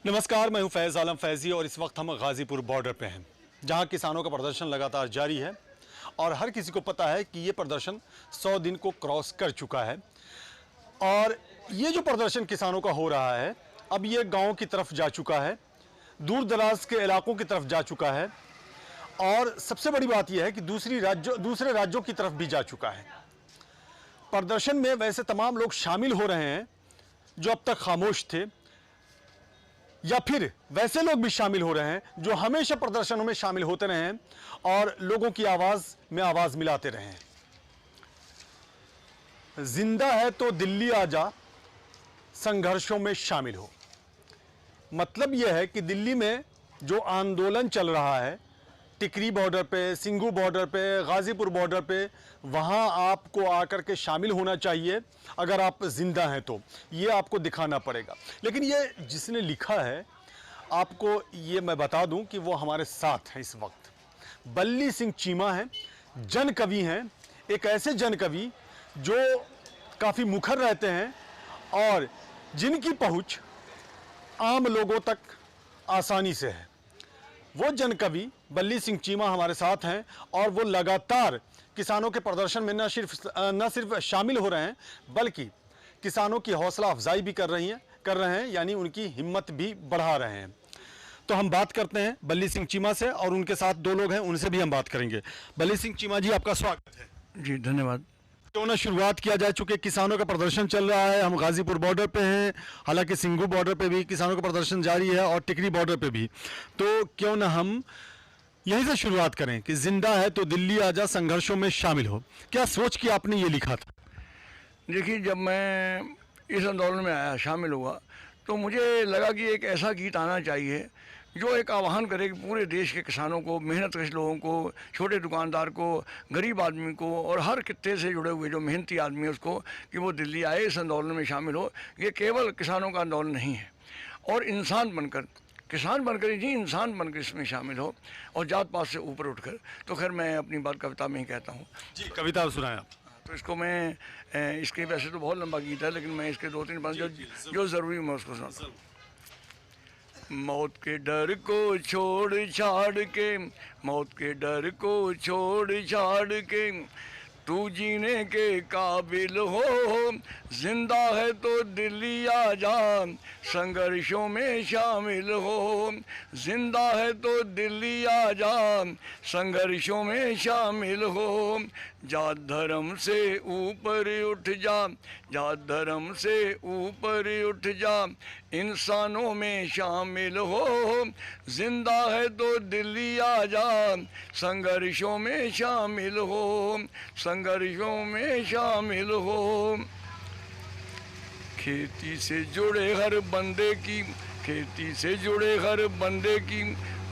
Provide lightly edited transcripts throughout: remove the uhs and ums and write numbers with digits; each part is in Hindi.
नमस्कार, मैं हूं फैज़ आलम फैज़ी और इस वक्त हम गाज़ीपुर बॉर्डर पे हैं, जहां किसानों का प्रदर्शन लगातार जारी है और हर किसी को पता है कि ये प्रदर्शन 100 दिन को क्रॉस कर चुका है। और ये जो प्रदर्शन किसानों का हो रहा है, अब ये गाँव की तरफ जा चुका है, दूर दराज के इलाकों की तरफ जा चुका है और सबसे बड़ी बात यह है कि दूसरे राज्यों की तरफ भी जा चुका है। प्रदर्शन में वैसे तमाम लोग शामिल हो रहे हैं जो अब तक खामोश थे, या फिर वैसे लोग भी शामिल हो रहे हैं जो हमेशा प्रदर्शनों में शामिल होते रहे हैं और लोगों की आवाज़ में आवाज़ मिलाते रहे हैं। जिंदा है तो दिल्ली आजा, संघर्षों में शामिल हो। मतलब यह है कि दिल्ली में जो आंदोलन चल रहा है, टिकरी बॉर्डर पे, सिंघू बॉर्डर पे, गाज़ीपुर बॉर्डर पे, वहाँ आपको आकर के शामिल होना चाहिए। अगर आप ज़िंदा हैं तो ये आपको दिखाना पड़ेगा। लेकिन ये जिसने लिखा है, आपको ये मैं बता दूं कि वो हमारे साथ हैं इस वक्त। बल्ली सिंह चीमा हैं, जन कवि हैं, एक ऐसे जन कवि जो काफ़ी मुखर रहते हैं और जिनकी पहुँच आम लोगों तक आसानी से है। वो जन कवि बल्ली सिंह चीमा हमारे साथ हैं और वो लगातार किसानों के प्रदर्शन में न सिर्फ शामिल हो रहे हैं, बल्कि किसानों की हौसला अफजाई भी कर रहे हैं, यानी उनकी हिम्मत भी बढ़ा रहे हैं। तो हम बात करते हैं बल्ली सिंह चीमा से और उनके साथ दो लोग हैं, उनसे भी हम बात करेंगे। बल्ली सिंह चीमा जी, आपका स्वागत है। जी धन्यवाद। क्यों ना शुरुआत किया जाए, चूंकि किसानों का प्रदर्शन चल रहा है, हम गाज़ीपुर बॉर्डर पे हैं, हालांकि सिंघू बॉर्डर पे भी किसानों का प्रदर्शन जारी है और टिकरी बॉर्डर पे भी। तो क्यों ना हम यहीं से शुरुआत करें कि जिंदा है तो दिल्ली आजा, संघर्षों में शामिल हो। क्या सोच के आपने ये लिखा था? देखिए, जब मैं इस आंदोलन में आया, शामिल हुआ, तो मुझे लगा कि एक ऐसा गीत आना चाहिए जो एक आह्वान करे कि पूरे देश के किसानों को, मेहनतकश लोगों को, छोटे दुकानदार को, गरीब आदमी को और हर कित्ते से जुड़े हुए जो मेहनती आदमी है उसको, कि वो दिल्ली आए, इस आंदोलन में शामिल हो। ये केवल किसानों का आंदोलन नहीं है और इंसान बनकर, किसान बनकर ही नहीं, इंसान बनकर इसमें शामिल हो और जात पात से ऊपर उठकर। तो खैर मैं अपनी बात कविता में ही कहता हूँ। जी, कविता सुनाएं आप। तो इसको मैं इसके वैसे तो बहुत लंबा गीत है, लेकिन मैं इसके 2-3 बार जो ज़रूरी मैं उसको सुनाता हूँ। मौत के डर को छोड़ छाड़ के, मौत के डर को छोड़ छाड़ के, तू जीने के काबिल हो। जिंदा है तो दिल्ली आजा, संघर्षों में शामिल हो। जिंदा है तो दिल्ली आजा, संघर्षों में शामिल हो। जात धर्म से ऊपर उठ जा, जात धर्म से ऊपर उठ जा, इंसानों में शामिल हो। जिंदा है तो दिल्ली आजा, संघर्षों में शामिल हो, संघर्षों में शामिल हो। खेती से जुड़े हर बंदे की, खेती से जुड़े हर बंदे की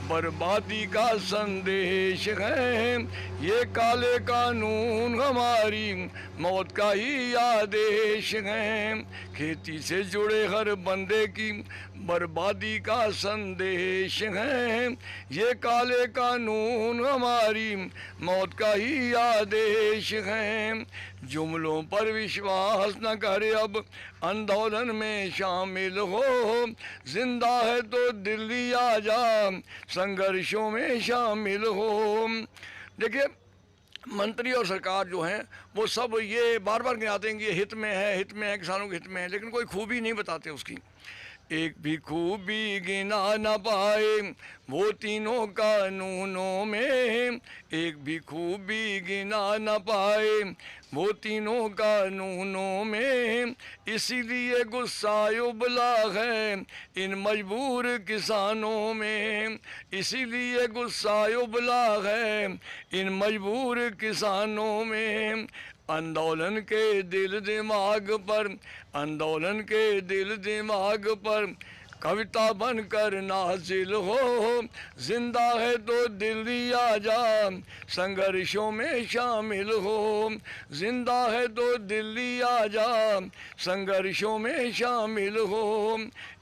बर्बादी का संदेश है। ये काले कानून हमारी मौत का ही आदेश है। खेती से जुड़े हर बंदे की बर्बादी का संदेश है। ये काले कानून हमारी मौत का ही आदेश है। जुमलों पर विश्वास न करे, अब आंदोलन में शामिल हो। जिंदा है तो दिल्ली आजा, संघर्षों में शामिल हो। देखिए, मंत्री और सरकार जो हैं वो सब ये बार बार गिनाते हैं कि ये हित में है, हित में है, किसानों के हित में है, लेकिन कोई खूबी नहीं बताते उसकी। एक भी खूबी गिना न पाए वो तीनों कानूनों में, एक भी खूबी गिना न पाए वो तीनों कानूनों में। इसीलिए गुस्सा उबला है इन मजबूर किसानों में, इसीलिए गुस्सा उबला है इन मजबूर किसानों में। आंदोलन के दिल दिमाग पर, आंदोलन के दिल दिमाग पर कविता बनकर नाजिल हो। जिंदा है तो दिल्ली आजा, संघर्षों में शामिल हो। जिंदा है तो दिल्ली आजा, संघर्षों में शामिल हो।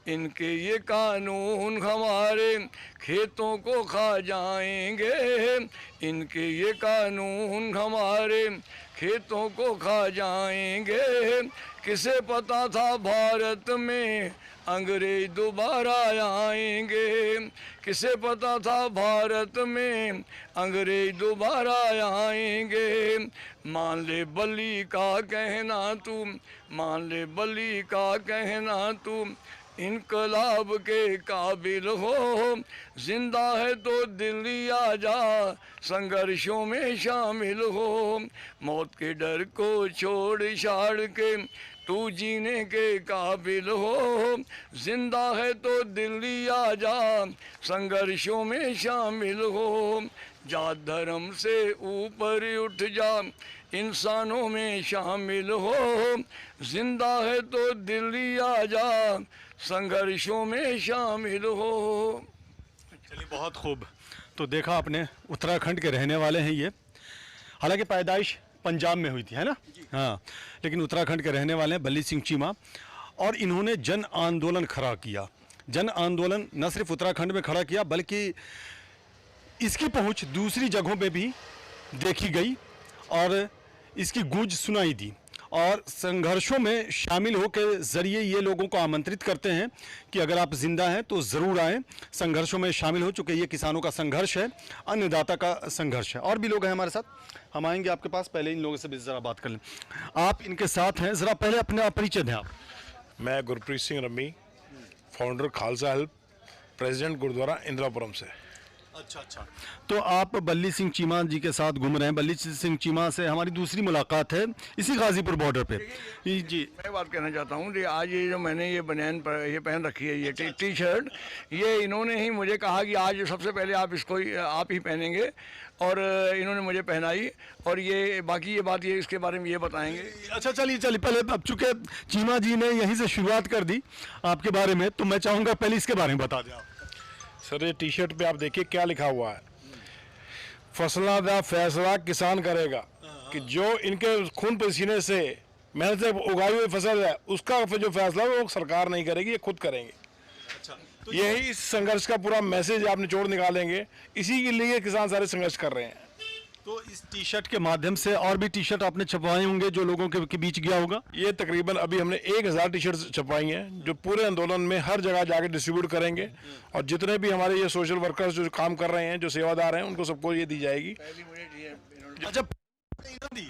इनके ये कानून हमारे खेतों को खा जाएंगे, इनके ये कानून हमारे खेतों को खा जाएंगे। किसे पता था भारत में अंग्रेज दोबारा आएंगे। किसे पता था भारत में अंग्रेज दोबारा आएंगे। मान ले बली का कहना तू, मान ले बली का कहना तू, इनकलाब के काबिल हो। जिंदा है तो दिल्ली आ जा, संघर्षों में शामिल हो। मौत के डर को छोड़ छाड़ के तू जीने के काबिल हो। जिंदा है तो दिल्ली आ जा, संघर्षों में शामिल हो। जात धर्म से ऊपर उठ जा, इंसानों में शामिल हो। जिंदा है तो दिल्ली आ जा, संघर्षों में शामिल हो। चलिए, बहुत खूब। तो देखा आपने, उत्तराखंड के रहने वाले हैं ये। हालांकि पैदाइश पंजाब में हुई थी, है ना? हाँ, लेकिन उत्तराखंड के रहने वाले हैं बल्ली सिंह चीमा। और इन्होंने जन आंदोलन खड़ा किया। जन आंदोलन न सिर्फ उत्तराखंड में खड़ा किया, बल्कि इसकी पहुंच दूसरी जगहों पे भी देखी गई और इसकी गूंज सुनाई दी। और संघर्षों में शामिल हो के ज़रिए ये लोगों को आमंत्रित करते हैं कि अगर आप जिंदा हैं तो ज़रूर आएँ, संघर्षों में शामिल हो। चूँकि ये किसानों का संघर्ष है, अन्नदाता का संघर्ष है। और भी लोग हैं हमारे साथ, हम आएंगे आपके पास। पहले इन लोगों से भी ज़रा बात कर लें। आप इनके साथ हैं, ज़रा पहले अपने परिचय दें आप। मैं Gurpreet Singh Rami, founder Khalsa help, president Gurudwara Indirapuram से। अच्छा। तो आप बल्ली सिंह चीमा जी के साथ घूम रहे हैं। बल्ली सिंह चीमा से हमारी दूसरी मुलाकात है इसी गाजीपुर बॉर्डर पे। जी, मैं बात कहना चाहता हूँ कि आज ये जो मैंने ये बनियान ये पहन रखी है, ये टी शर्ट, ये इन्होंने ही मुझे कहा कि आज सबसे पहले आप इसको आप ही पहनेंगे। और इन्होंने मुझे पहनाई। और ये बाकी ये बात ये इसके बारे में ये बताएंगे। अच्छा, चलिए पहले, अब चूंकि चीमा जी ने यहीं से शुरुआत कर दी आपके बारे में, तो मैं चाहूँगा पहले इसके बारे में बता दें आप। सर, ये टी शर्ट पे आप देखिए क्या लिखा हुआ है, फसलों का फैसला किसान करेगा। कि जो इनके खून पसीने से मेहनत से उगाई हुई फसल है, उसका जो फैसला है वो सरकार नहीं करेगी, ये खुद करेंगे। अच्छा, तो यही इस संघर्ष का पूरा मैसेज आप निचोड़ निकालेंगे। इसी के लिए किसान सारे संघर्ष कर रहे हैं। तो इस टी शर्ट के माध्यम से और भी टी शर्ट आपने छपवाए होंगे जो लोगों के बीच गया होगा। ये तकरीबन अभी हमने 1000 टी शर्ट छपवाई हैं, जो पूरे आंदोलन में हर जगह जाके डिस्ट्रीब्यूट करेंगे। और जितने भी हमारे ये सोशल वर्कर्स जो काम कर रहे हैं, जो सेवादार हैं, उनको सबको ये दी जाएगी। अच्छा,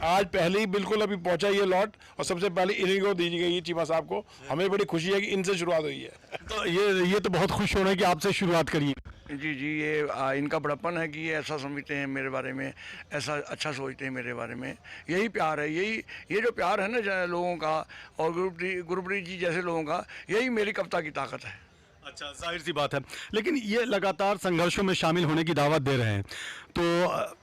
आज पहले ही बिल्कुल अभी पहुंचा ये लॉट, और सबसे पहले इन्हीं को दी गई है, चीमा साहब को। हमें बड़ी खुशी है कि इनसे शुरुआत हुई है। तो ये तो बहुत खुश होना है कि आपसे शुरुआत करिए। जी, ये इनका बड़प्पन है कि ये ऐसा समझते हैं मेरे बारे में, ऐसा अच्छा सोचते हैं मेरे बारे में। यही प्यार है, यही ये जो प्यार है ना लोगों का, और गुरप्रीत जी जैसे लोगों का, यही मेरी कविता की ताकत है। अच्छा, जाहिर सी बात है। लेकिन ये लगातार संघर्षों में शामिल होने की दावत दे रहे हैं, तो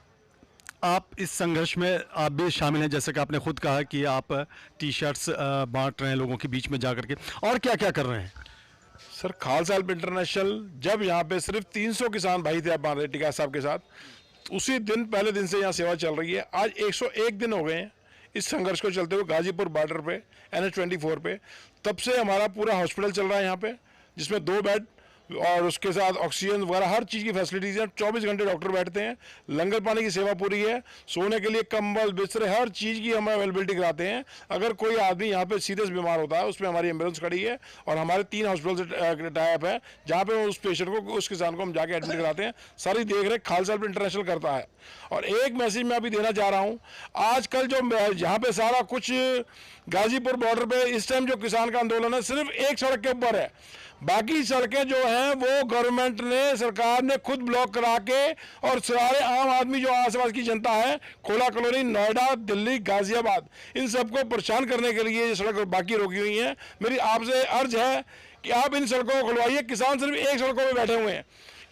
आप इस संघर्ष में आप भी शामिल हैं। जैसे कि आपने खुद कहा कि आप टी शर्ट्स बांट रहे हैं लोगों के बीच में जाकर के, और क्या क्या कर रहे हैं? सर, खालसा हेल्प इंटरनेशनल, जब यहाँ पे सिर्फ 300 किसान भाई थे आप मान रहे टिका साहब के साथ, उसी दिन पहले दिन से यहाँ सेवा चल रही है। आज 101 दिन हो गए हैं इस संघर्ष को चलते हुए गाजीपुर बॉर्डर पे NH-24 पे। तब से हमारा पूरा हॉस्पिटल चल रहा है यहाँ पे, जिसमें 2 बेड और उसके साथ ऑक्सीजन वगैरह हर चीज़ की फैसिलिटीज़ हैं। 24 घंटे डॉक्टर बैठते हैं। लंगर पानी की सेवा पूरी है। सोने के लिए कंबल, बिस्तरे, हर चीज़ की हम अवेलेबिलिटी कराते हैं। अगर कोई आदमी यहाँ पे सीरियस बीमार होता है, उसमें हमारी एम्बुलेंस खड़ी है। और हमारे 3 हॉस्पिटल से टाइप है, जहाँ पे उस पेशेंट को, उस किसान को हम जाके एडमिट कराते हैं। सारी देख रेख खालसा हेल्प इंटरनेशनल करता है। और एक मैसेज मैं अभी देना चाह रहा हूँ, आजकल जो यहाँ पे सारा कुछ गाजीपुर बॉर्डर पे इस टाइम जो किसान का आंदोलन है, सिर्फ एक सड़क के ऊपर है। बाकी सड़कें जो हैं वो गवर्नमेंट ने, सरकार ने खुद ब्लॉक करा के, और सारे आम आदमी जो आसपास की जनता है, खोला कॉलोनी, नोएडा, दिल्ली, गाजियाबाद, इन सबको परेशान करने के लिए ये सड़क बाकी रोकी हुई है। मेरी आपसे अर्ज है कि आप इन सड़कों को खुलवाइए। किसान सिर्फ एक सड़कों पर बैठे हुए हैं।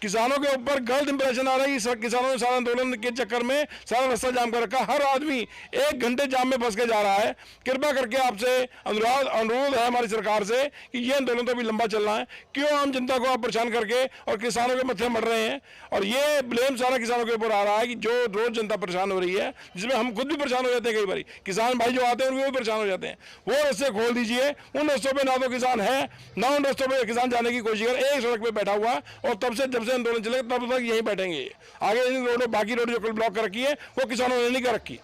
किसानों के ऊपर गलत इंप्रेशन आ रहा है कि किसानों ने सारा आंदोलन के चक्कर में सारा रास्ता जाम कर रखा। हर आदमी 1 घंटे जाम में फंस के जा रहा है। कृपा करके आपसे अनुरोध है हमारी सरकार से कि ये आंदोलन तो अभी लंबा चलना है। क्यों आम जनता को आप परेशान करके और किसानों के मत्थे मर रहे हैं? और ये ब्लेम सारा किसानों के ऊपर आ रहा है कि जो रोज जनता परेशान हो रही है, जिसमें हम खुद भी परेशान हो जाते हैं। कई बार किसान भाई जो आते हैं उनको भी परेशान हो जाते हैं। वो रास्ते खोल दीजिए। उन रास्तों पर ना तो किसान है, ना उन रास्तों पर किसान जाने की कोशिश कर। एक सड़क पर बैठा हुआ, और तब से जब से आंदोलन चलेगा तब तक यहीं बैठेंगे। आगे इन रोडों, बाकी रोड जो ब्लॉक कर रखी है वो किसानों ने नहीं कर रखी।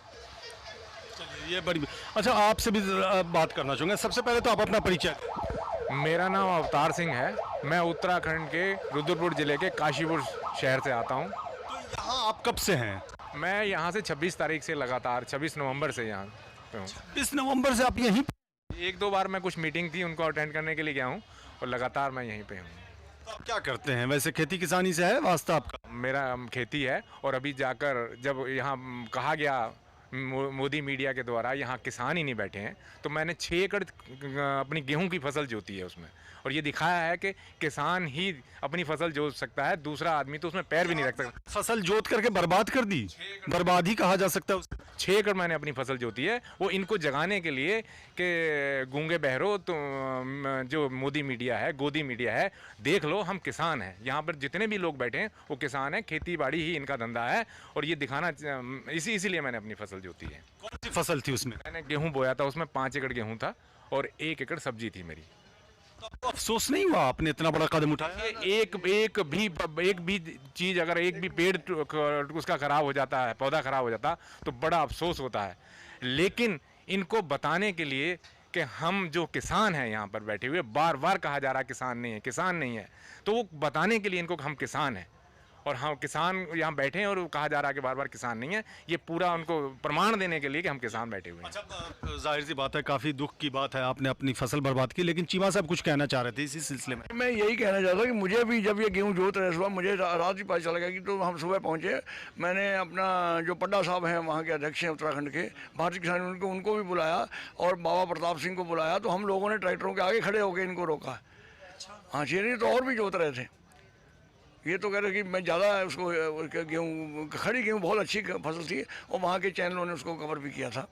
ये बड़ी अच्छा, आपसे भी जरा बात करना चाहूँगा। सबसे पहले तो आप अपना परिचय दें। मेरा नाम अवतार सिंह है। मैं उत्तराखंड के रुद्रपुर ज़िले के काशीपुर शहर से आता हूँ। तो यहाँ आप कब से हैं? मैं यहाँ से 26 तारीख से लगातार 26 नवंबर से यहाँ पे हूँ। 20 नवंबर से आप यहीं? एक दो बार मैं कुछ मीटिंग थी उनको अटेंड करने के लिए गया हूँ और लगातार मैं यहीं पे हूँ। तो आप क्या करते हैं वैसे? खेती किसानी से है वास्ता आपका? मेरा खेती है और अभी जाकर जब यहाँ कहा गया मोदी मीडिया के द्वारा यहाँ किसान ही नहीं बैठे हैं, तो मैंने 6 एकड़ अपनी गेहूं की फसल जोती है उसमें, और ये दिखाया है कि किसान ही अपनी फसल जोत सकता है, दूसरा आदमी तो उसमें पैर भी नहीं रख सकता। फसल जोत करके बर्बाद कर दी, बर्बाद ही कहा जा सकता है उसे। 6 एकड़ मैंने अपनी फसल जोती है, वो इनको जगाने के लिए कि गूंगे बहरो तो जो मोदी मीडिया है, गोदी मीडिया है, देख लो हम किसान हैं, यहाँ पर जितने भी लोग बैठे हैं वो किसान हैं, खेती बाड़ी ही इनका धंधा है, और ये दिखाना इसीलिए मैंने अपनी फसल जोती है। कौन सी फसल थी उसमें? मैंने गेहूं बोया था, उसमें 5 एकड़ गेहूं था और 1 एकड़ सब्जी थी मेरी। तो आपको अफसोस नहीं हुआ आपने इतना बड़ा कदम उठाया? एक भी चीज, अगर एक भी पेड़ उसका खराब हो जाता है, पौधा खराब हो जाता तो बड़ा अफसोस होता है, लेकिन इनको बताने के लिए कि हम जो किसान हैं यहाँ पर बैठे हुए, बार बार कहा जा रहा है किसान नहीं है, किसान नहीं है, तो वो बताने के लिए इनको हम किसान हैं और हम किसान यहाँ बैठे हैं, और कहा जा रहा है कि बार बार किसान नहीं है, ये पूरा उनको प्रमाण देने के लिए कि हम किसान बैठे हुए हैं। अच्छा, जाहिर सी बात है, काफ़ी दुख की बात है, आपने अपनी फसल बर्बाद की, लेकिन चीमा साहब कुछ कहना चाह रहे थे इसी सिलसिले में। मैं यही कहना चाहता कि मुझे भी जब ये गेहूं जोत रहे सुबह, मुझे रात ही पता चला गया कि, तो हम सुबह पहुंचे, मैंने अपना जो पड्डा साहब हैं वहाँ के अध्यक्ष हैं उत्तराखंड के भारतीय किसान यूनियन को, उनको भी बुलाया और बाबा प्रताप सिंह को बुलाया, तो हम लोगों ने ट्रैक्टरों के आगे खड़े होकर इनको रोका। हाँ जी, तो और भी जोत रहे थे, ये तो कह रहे कि मैं ज़्यादा उसको गेहूँ, खड़ी गेहूँ बहुत अच्छी फसल थी, और वहाँ के चैनलों ने उसको कवर भी किया था।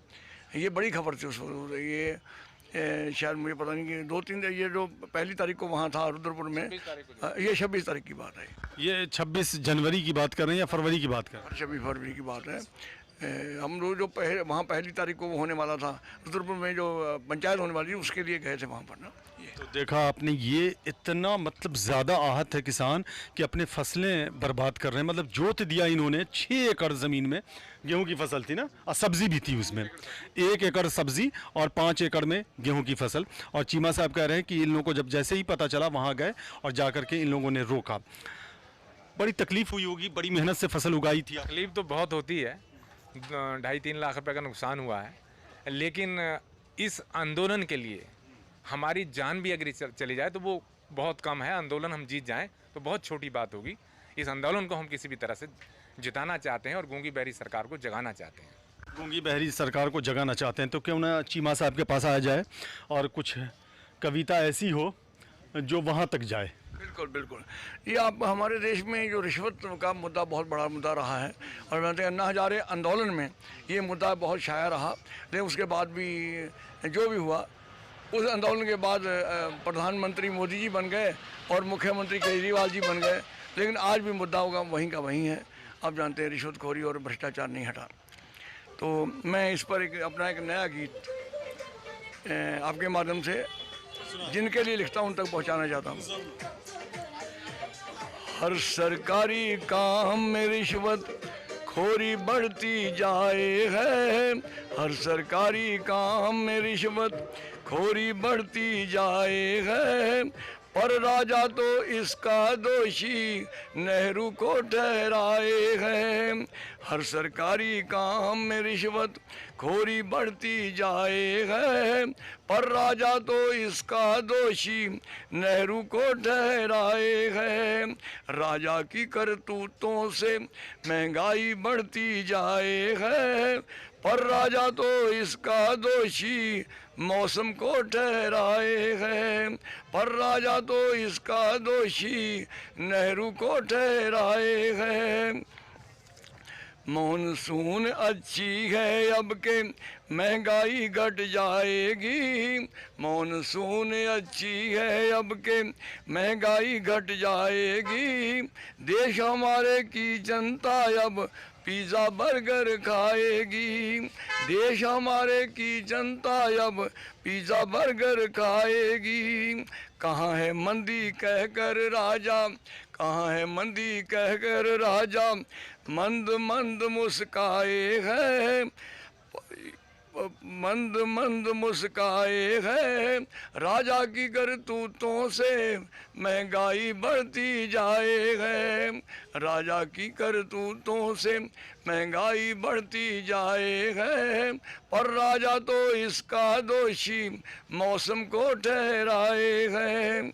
ये बड़ी खबर थी उस वक्त। ये शायद मुझे पता नहीं कि 2-3 ये जो पहली तारीख को वहाँ था रुद्रपुर में, ये 26 तारीख की बात है। ये 26 जनवरी की बात कर रहे हैं या फरवरी की बात कर रहे हैं? 26 फरवरी की बात है। हम लोग जो वहाँ पहली तारीख को वो होने वाला था रुद्रपुर में, जो पंचायत होने वाली थी, उसके लिए गए थे वहाँ पर ना। तो देखा आपने, ये इतना मतलब ज़्यादा आहत है किसान कि अपने फसलें बर्बाद कर रहे हैं। मतलब जोत दिया इन्होंने 6 एकड़ ज़मीन में, गेहूं की फसल थी ना, और सब्ज़ी भी थी उसमें, 1 एकड़ सब्ज़ी और 5 एकड़ में गेहूं की फसल। और चीमा साहब कह रहे हैं कि इन लोगों को जब जैसे ही पता चला वहाँ गए और जा कर के इन लोगों ने रोका। बड़ी तकलीफ़ हुई होगी, बड़ी मेहनत से फसल उगाई थी। तकलीफ तो बहुत होती है, 2.5-3 लाख रुपए का नुकसान हुआ है, लेकिन इस आंदोलन के लिए हमारी जान भी अगर चली जाए तो वो बहुत कम है। आंदोलन हम जीत जाएं तो बहुत छोटी बात होगी। इस आंदोलन को हम किसी भी तरह से जिताना चाहते हैं और गूंगी बहरी सरकार को जगाना चाहते हैं। गूंगी बहरी सरकार को जगाना चाहते हैं, तो क्यों ना चीमा साहब के पास आया जाए और कुछ कविता ऐसी हो जो वहाँ तक जाए। बिल्कुल बिल्कुल। ये आप हमारे देश में जो रिश्वत का मुद्दा बहुत बड़ा मुद्दा रहा है, और मैं अन्ना हजारे आंदोलन में ये मुद्दा बहुत शाया रहा, लेकिन उसके बाद भी जो भी हुआ, उस आंदोलन के बाद प्रधानमंत्री मोदी जी बन गए और मुख्यमंत्री केजरीवाल जी बन गए, लेकिन आज भी मुद्दा होगा वहीं का वहीं है। आप जानते हैं रिश्वतखोरी और भ्रष्टाचार नहीं हटा। तो मैं इस पर अपना एक नया गीत आपके माध्यम से जिनके लिए लिखता हूं उन तक पहुंचाना चाहता हूं। हर सरकारी काम में रिश्वत खोरी बढ़ती जाए है, हर सरकारी काम में रिश्वत खोरी बढ़ती जाए है, पर राजा तो इसका दोषी नेहरू को ठहराए है। हर सरकारी काम में रिश्वत खोरी बढ़ती जाए है, पर राजा तो इसका दोषी नेहरू को ठहराए है। राजा की करतूतों से महंगाई बढ़ती जाए है, पर राजा तो इसका दोषी मौसम को ठहराए है, पर राजा तो इसका दोषी नेहरू को ठहराए है। मॉनसून अच्छी है अब के महंगाई घट जाएगी, मॉनसून अच्छी है अब के महंगाई घट जाएगी, देश हमारे की जनता अब पिज़्ज़ा बर्गर खाएगी, देश हमारे की जनता अब पिज़्ज़ा बर्गर खाएगी। कहाँ है मंदी कहकर राजा, कहाँ है मंदी कहकर राजा मंद मंद मुस्काए है, मंद मंद मुस्काए है। राजा की करतूतों से महंगाई बढ़ती जाए है। राजा की करतूतों से महंगाई बढ़ती जाए है। पर राजा तो इसका दोषी मौसम को ठहराए है।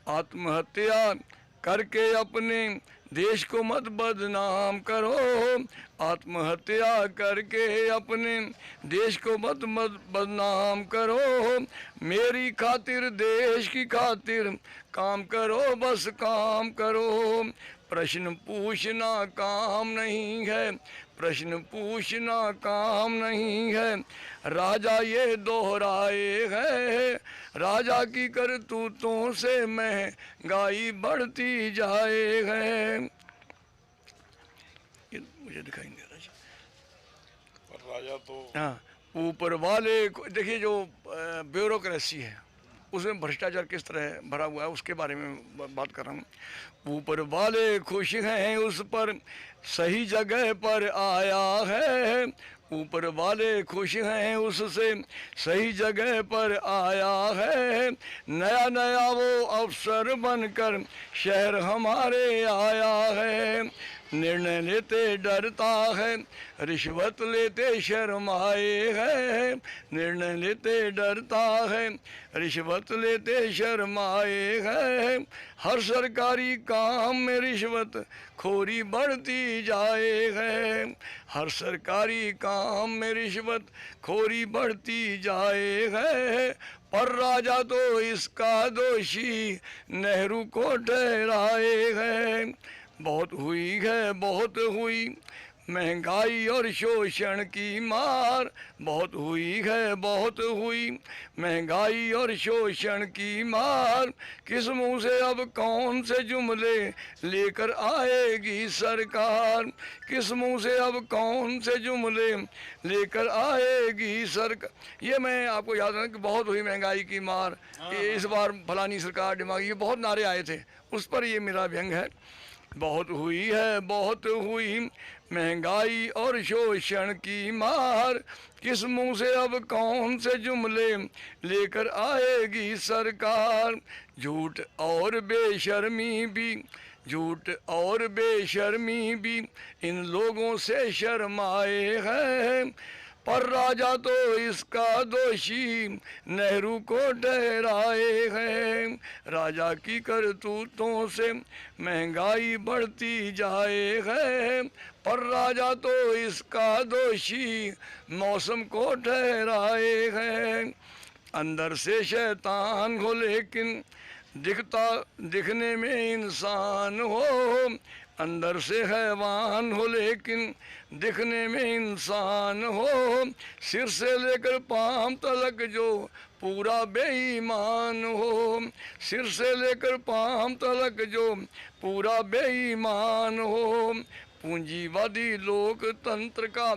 आत्महत्या करके अपने देश को मत बदनाम करो। आत्महत्या करके अपने देश को मत बदनाम करो। मेरी खातिर देश की खातिर काम करो, बस काम करो। प्रश्न पूछना काम नहीं है, प्रश्न पूछना काम नहीं है। राजा ये दोहराए है। राजा की करतूतों से महंगाई बढ़ती जाए है। ये मुझे दिखाई नहीं दे रहा। राजा तो हाँ, ऊपर वाले देखिए जो ब्यूरोक्रेसी है उसमें भ्रष्टाचार किस तरह भरा हुआ है उसके बारे में बात कर रहा हूँ। ऊपर वाले खुश हैं उस पर सही जगह पर आया है। ऊपर वाले खुश हैं उससे सही जगह पर आया है। नया नया वो अफसर बनकर शहर हमारे आया है। निर्णय लेते डरता है, रिश्वत लेते शर्माए है। निर्णय लेते डरता है, रिश्वत लेते शर्माए है। हर सरकारी काम में रिश्वत खोरी बढ़ती जाए है। हर सरकारी काम में रिश्वत खोरी बढ़ती जाए है। पर राजा तो इसका दोषी नेहरू को ठहराए है। बहुत हुई है, बहुत हुई महंगाई और शोषण की मार। बहुत हुई है, बहुत हुई महंगाई और शोषण की मार। किस मुंह से अब कौन से जुमले लेकर आएगी सरकार। किस मुंह से अब कौन से जुमले लेकर आएगी सरकार। ये मैं आपको याद रखना कि बहुत हुई महंगाई की मार, इस बार फलानी सरकार दिमागी, ये बहुत नारे आए थे, उस पर ये मेरा व्यंग है। बहुत हुई है, बहुत हुई महंगाई और शोषण की मार। किस मुंह से अब कौन से जुमले लेकर आएगी सरकार। झूठ और बेशर्मी भी, झूठ और बेशर्मी भी इन लोगों से शर्माए हैं। पर राजा तो इसका दोषी नेहरू को ठहराए है। राजा की करतूतों से महंगाई बढ़ती जाए है। पर राजा तो इसका दोषी मौसम को ठहराए है। अंदर से शैतान हो लेकिन दिखने में इंसान हो। अंदर से हैवान हो लेकिन दिखने में इंसान हो। सिर से लेकर पांव तलक जो पूरा बेईमान हो। सिर से लेकर पांव तलक जो पूरा बेईमान हो। पूंजीवादी लोकतंत्र का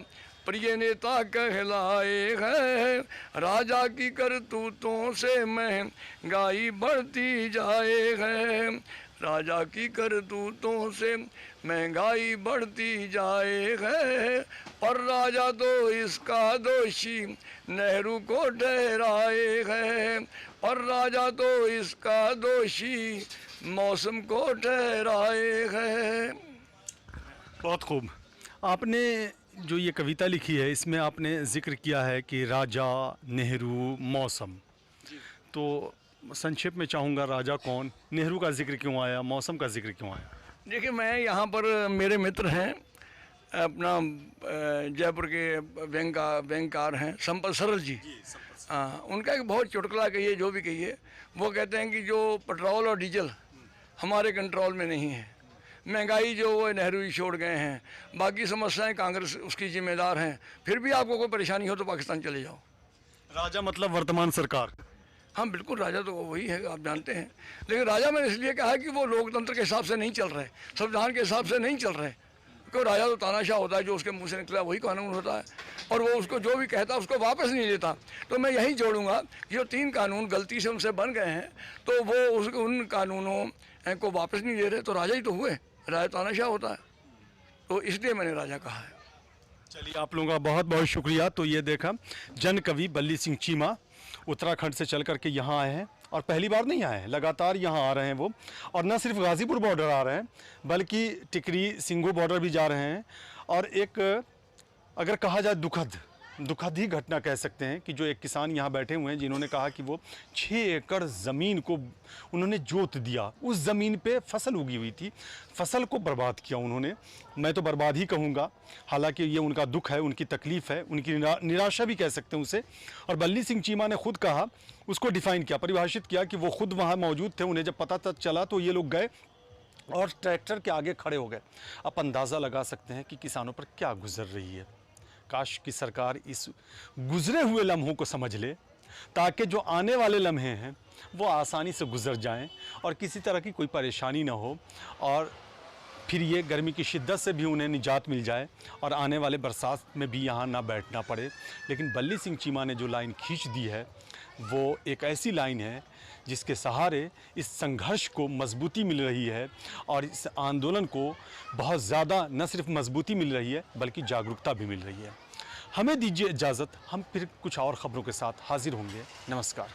प्रिय नेता कहलाए है। राजा की करतूतों से महंगाई बढ़ती जाए है। राजा की करतूतों से महंगाई बढ़ती जाए है। पर राजा तो इसका दोषी नेहरू को ठहराए है। पर राजा तो इसका दोषी मौसम को ठहराए है। बहुत खूब। आपने जो ये कविता लिखी है इसमें आपने जिक्र किया है कि राजा, नेहरू, मौसम। तो संक्षेप में चाहूँगा, राजा कौन, नेहरू का जिक्र क्यों आया, मौसम का जिक्र क्यों आया? देखिए, मैं यहाँ पर मेरे मित्र हैं अपना जयपुर के व्यंगकार हैं संपत सरल जी। हाँ, उनका एक बहुत चुटकुला कहिए, जो भी कहिए, वो कहते हैं कि जो पेट्रोल और डीजल हमारे कंट्रोल में नहीं है, महंगाई जो वो नेहरू ही छोड़ गए हैं, बाकी समस्याएं कांग्रेस उसकी जिम्मेदार हैं, फिर भी आपको कोई परेशानी हो तो पाकिस्तान चले जाओ। राजा मतलब वर्तमान सरकार। हाँ बिल्कुल, राजा तो वही है, आप जानते हैं। लेकिन राजा मैंने इसलिए कहा कि वो लोकतंत्र के हिसाब से नहीं चल रहे, संविधान के हिसाब से नहीं चल रहे। क्योंकि राजा तो तानाशाह होता है, जो उसके मुंह से निकला वही कानून होता है, और वो उसको जो भी कहता है उसको वापस नहीं लेता। तो मैं यही जोड़ूंगा कि जो 3 कानून गलती से उनसे बन गए हैं तो वो उन कानूनों को वापस नहीं ले रहे, तो राजा ही तो हुए, राजा तानाशाह होता है। तो इसलिए मैंने राजा कहा है। चलिए, आप लोगों का बहुत बहुत शुक्रिया। तो ये देखा, जन कवि बल्ली सिंह चीमा उत्तराखंड से चल करके यहाँ आए हैं और पहली बार नहीं आए हैं, लगातार यहाँ आ रहे हैं वो। और न सिर्फ गाज़ीपुर बॉर्डर आ रहे हैं बल्कि टिकरी सिंगू बॉर्डर भी जा रहे हैं। और एक अगर कहा जाए दुखद ही घटना कह सकते हैं कि जो एक किसान यहाँ बैठे हुए हैं जिन्होंने कहा कि वो 6 एकड़ ज़मीन को उन्होंने जोत दिया, उस ज़मीन पे फसल उगी हुई थी, फसल को बर्बाद किया उन्होंने। मैं तो बर्बाद ही कहूँगा, हालांकि ये उनका दुख है, उनकी तकलीफ़ है, उनकी निराशा भी कह सकते हैं उसे। और बल्ली सिंह चीमा ने खुद कहा, उसको डिफ़ाइन किया, परिभाषित किया कि वो खुद वहाँ मौजूद थे। उन्हें जब पता चला तो ये लोग गए और ट्रैक्टर के आगे खड़े हो गए। आप अंदाज़ा लगा सकते हैं कि किसानों पर क्या गुजर रही है। काश की सरकार इस गुजरे हुए लम्हों को समझ ले, ताकि जो आने वाले लम्हे हैं वो आसानी से गुजर जाएं और किसी तरह की कोई परेशानी ना हो, और फिर ये गर्मी की शिद्दत से भी उन्हें निजात मिल जाए और आने वाले बरसात में भी यहाँ ना बैठना पड़े। लेकिन बल्ली सिंह चीमा ने जो लाइन खींच दी है वो एक ऐसी लाइन है जिसके सहारे इस संघर्ष को मजबूती मिल रही है और इस आंदोलन को बहुत ज़्यादा न सिर्फ मजबूती मिल रही है बल्कि जागरूकता भी मिल रही है। हमें दीजिए इजाज़त, हम फिर कुछ और ख़बरों के साथ हाजिर होंगे। नमस्कार।